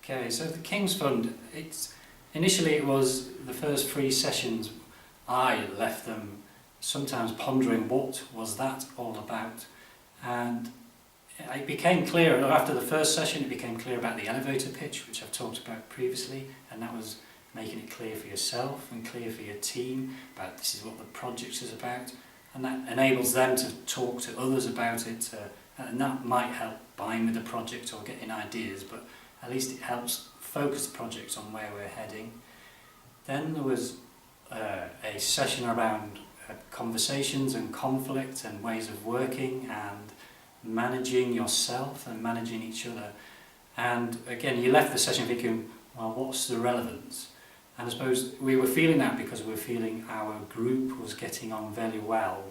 Okay, so the King's Fund, initially it was the first 3 sessions. I left them sometimes pondering what was that all about, and it became clear after the first session. It became clear about the elevator pitch, which I've talked about previously, and that was making it clear for yourself and clear for your team about this is what the project is about, and that enables them to talk to others about it, and that might help buying with the project or getting ideas, but at least it helps focus the project on where we're heading. Then there was a session around conversations and conflict and ways of working and managing yourself and managing each other. And again, you left the session thinking, well, what's the relevance? And I suppose we were feeling that because we were feeling our group was getting on very well.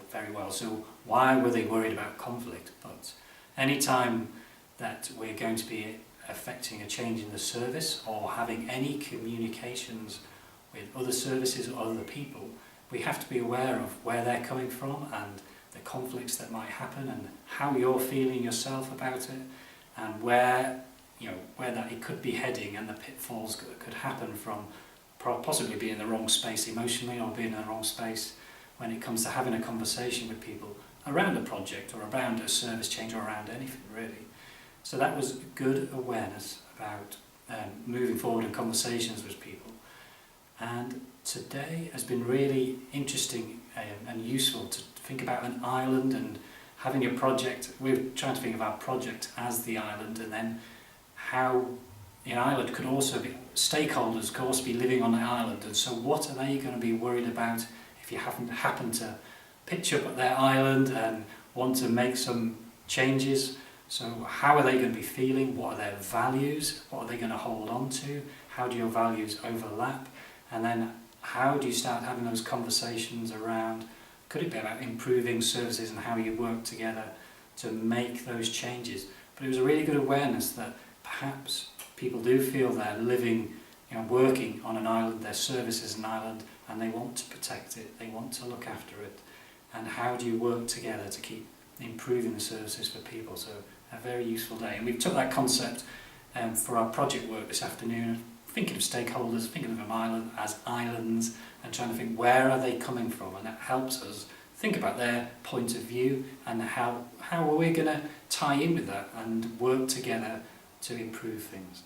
So why were they worried about conflict? But any time that we're going to be affecting a change in the service or having any communications with other services or other people, we have to be aware of where they're coming from and the conflicts that might happen and how you're feeling yourself about it, and where that it could be heading and the pitfalls that could happen from possibly being in the wrong space emotionally or being in the wrong space when it comes to having a conversation with people around a project or around a service change or around anything really. So that was good awareness about moving forward in conversations with people. And today has been really interesting and useful to think about an island and having a project. We're trying to think of our project as the island, and then how an island could also be, stakeholders could also be living on the island, and so what are they going to be worried about if you happen to pitch up at their island and want to make some changes? So how are they going to be feeling? What are their values? What are they going to hold on to? How do your values overlap? And then how do you start having those conversations around, could it be about improving services and how you work together to make those changes? But it was a really good awareness that perhaps people do feel they're living, working on an island, their service is an island, and they want to protect it, they want to look after it. And how do you work together to keep improving the services for people? So a very useful day. And we took that concept for our project work this afternoon, thinking of stakeholders, thinking of them as islands, and trying to think where are they coming from, and that helps us think about their point of view and how are we going to tie in with that and work together to improve things.